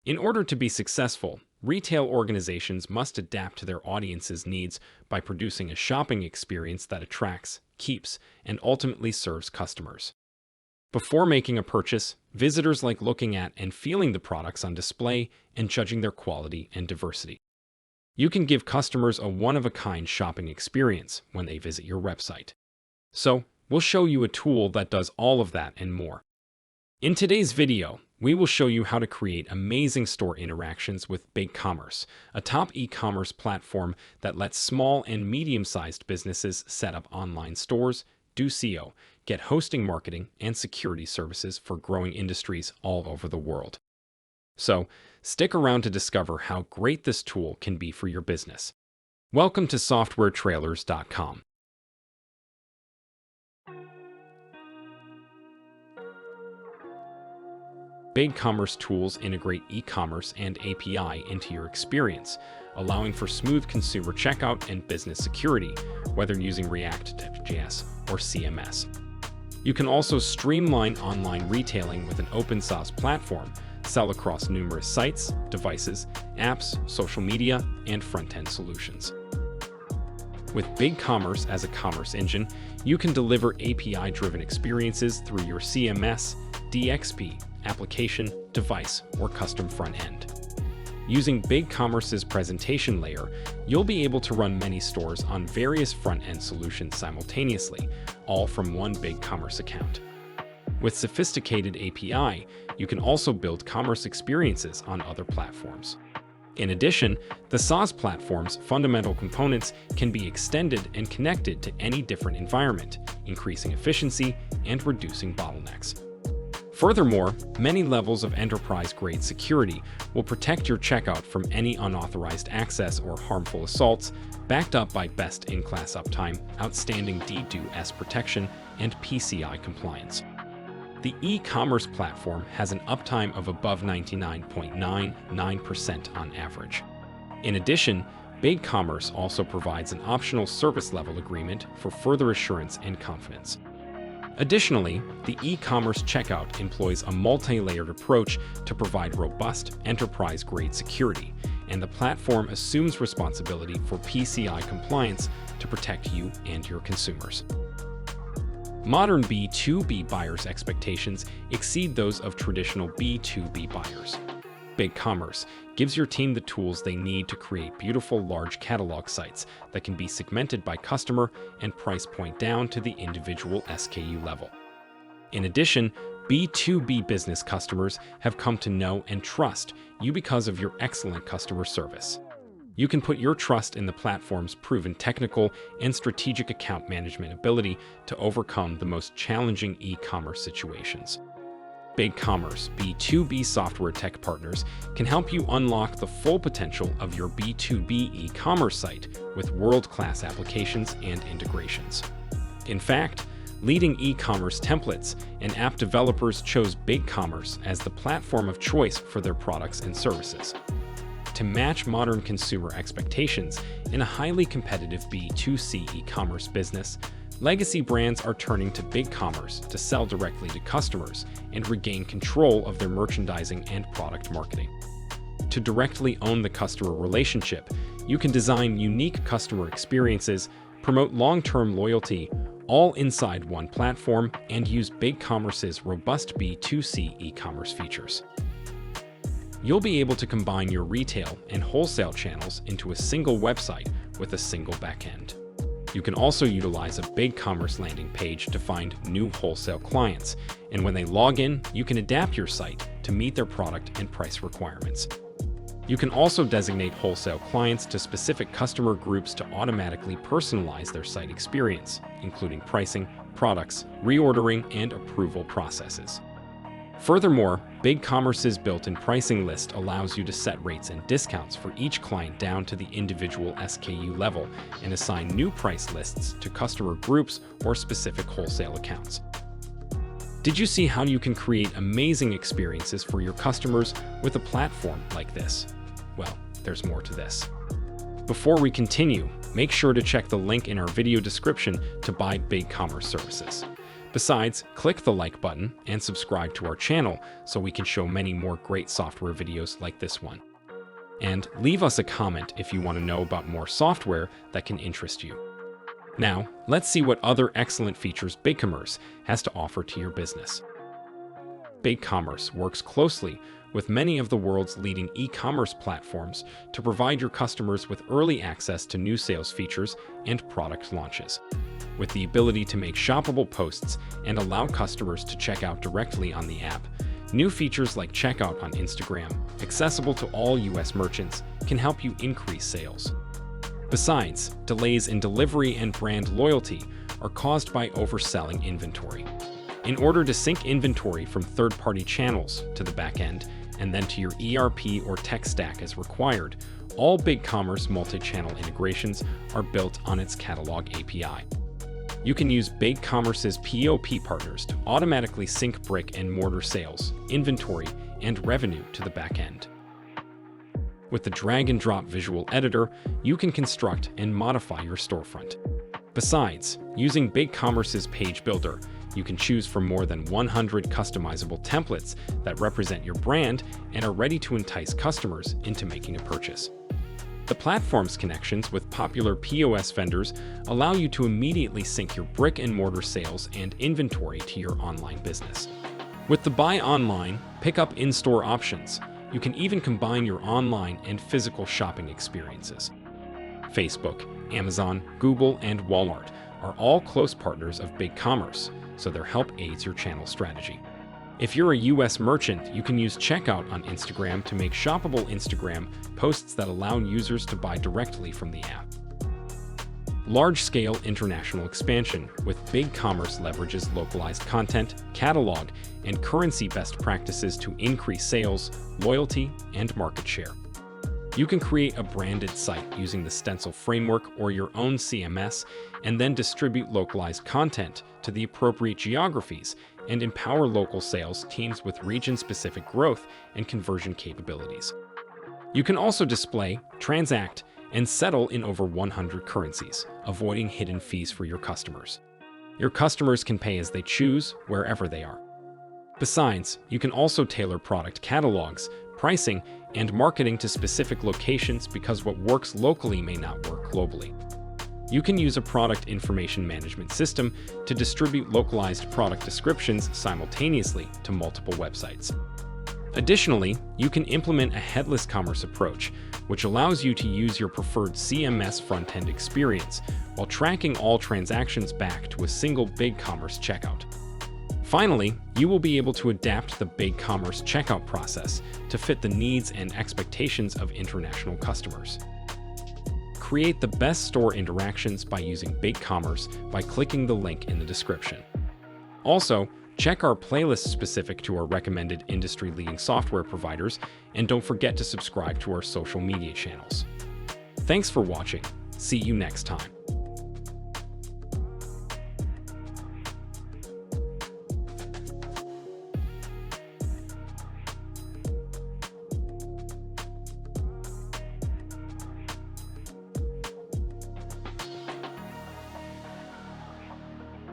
In order to be successful, retail organizations must adapt to their audience's needs by producing a shopping experience that attracts, keeps, and ultimately serves customers. Before making a purchase, visitors like looking at and feeling the products on display and judging their quality and diversity. You can give customers a one-of-a-kind shopping experience when they visit your website. So, we'll show you a tool that does all of that and more. In today's video, we will show you how to create amazing store interactions with BigCommerce, a top e-commerce platform that lets small and medium-sized businesses set up online stores, do SEO, get hosting, marketing, and security services for growing industries all over the world. So, stick around to discover how great this tool can be for your business. Welcome to softwaretrailers.com. BigCommerce tools integrate e-commerce and API into your experience, allowing for smooth consumer checkout and business security, whether using React.js or CMS. You can also streamline online retailing with an open SaaS platform, sell across numerous sites, devices, apps, social media, and front-end solutions. With BigCommerce as a commerce engine, you can deliver API-driven experiences through your CMS, DXP, application, device, or custom front end. Using BigCommerce's presentation layer, you'll be able to run many stores on various front-end solutions simultaneously, all from one BigCommerce account. With sophisticated API, you can also build commerce experiences on other platforms. In addition, the SaaS platform's fundamental components can be extended and connected to any different environment, increasing efficiency and reducing bottlenecks. Furthermore, many levels of enterprise-grade security will protect your checkout from any unauthorized access or harmful assaults, backed up by best-in-class uptime, outstanding DDoS protection, and PCI compliance. The e-commerce platform has an uptime of above 99.99% on average. In addition, BigCommerce also provides an optional service level agreement for further assurance and confidence. Additionally, the e-commerce checkout employs a multi-layered approach to provide robust enterprise-grade security, and the platform assumes responsibility for PCI compliance to protect you and your consumers. Modern B2B buyers' expectations exceed those of traditional B2B buyers. BigCommerce gives your team the tools they need to create beautiful large catalog sites that can be segmented by customer and price point down to the individual SKU level. In addition, B2B business customers have come to know and trust you because of your excellent customer service. You can put your trust in the platform's proven technical and strategic account management ability to overcome the most challenging e-commerce situations. BigCommerce B2B software tech partners can help you unlock the full potential of your B2B e-commerce site with world-class applications and integrations. In fact, leading e-commerce templates and app developers chose BigCommerce as the platform of choice for their products and services. To match modern consumer expectations in a highly competitive B2C e-commerce business, legacy brands are turning to BigCommerce to sell directly to customers and regain control of their merchandising and product marketing. To directly own the customer relationship, you can design unique customer experiences, promote long-term loyalty, all inside one platform, and use BigCommerce's robust B2C e-commerce features. You'll be able to combine your retail and wholesale channels into a single website with a single backend. You can also utilize a BigCommerce landing page to find new wholesale clients, and when they log in, you can adapt your site to meet their product and price requirements. You can also designate wholesale clients to specific customer groups to automatically personalize their site experience, including pricing, products, reordering, and approval processes. Furthermore, BigCommerce's built-in pricing list allows you to set rates and discounts for each client down to the individual SKU level and assign new price lists to customer groups or specific wholesale accounts. Did you see how you can create amazing experiences for your customers with a platform like this? Well, there's more to this. Before we continue, make sure to check the link in our video description to buy BigCommerce services. Besides, click the like button and subscribe to our channel so we can show many more great software videos like this one. And leave us a comment if you want to know about more software that can interest you. Now, let's see what other excellent features BigCommerce has to offer to your business. BigCommerce works closely with many of the world's leading e-commerce platforms to provide your customers with early access to new sales features and product launches. With the ability to make shoppable posts and allow customers to check out directly on the app, new features like checkout on Instagram, accessible to all US merchants, can help you increase sales. Besides, delays in delivery and brand loyalty are caused by overselling inventory. In order to sync inventory from third-party channels to the backend and then to your ERP or tech stack as required, all BigCommerce multi-channel integrations are built on its catalog API. You can use BigCommerce's POP partners to automatically sync brick and mortar sales, inventory, and revenue to the backend. With the drag-and-drop visual editor, you can construct and modify your storefront. Besides, using BigCommerce's page builder, you can choose from more than 100 customizable templates that represent your brand and are ready to entice customers into making a purchase. The platform's connections with popular POS vendors allow you to immediately sync your brick-and-mortar sales and inventory to your online business. With the buy online, pick up in-store options, you can even combine your online and physical shopping experiences. Facebook, Amazon, Google, and Walmart are all close partners of BigCommerce, so their help aids your channel strategy. If you're a US merchant, you can use checkout on Instagram to make shoppable Instagram posts that allow users to buy directly from the app. Large-scale international expansion with BigCommerce leverages localized content, catalog, and currency best practices to increase sales, loyalty, and market share. You can create a branded site using the Stencil framework or your own CMS and then distribute localized content to the appropriate geographies and empower local sales teams with region-specific growth and conversion capabilities. You can also display, transact, and settle in over 100 currencies, avoiding hidden fees for your customers. Your customers can pay as they choose, wherever they are. Besides, you can also tailor product catalogs, pricing, and marketing to specific locations because what works locally may not work globally. You can use a product information management system to distribute localized product descriptions simultaneously to multiple websites. Additionally, you can implement a headless commerce approach, which allows you to use your preferred CMS front-end experience while tracking all transactions back to a single BigCommerce checkout. Finally, you will be able to adapt the BigCommerce checkout process to fit the needs and expectations of international customers. Create the best store interactions by using BigCommerce by clicking the link in the description. Also, check our playlist specific to our recommended industry-leading software providers, and don't forget to subscribe to our social media channels. Thanks for watching. See you next time.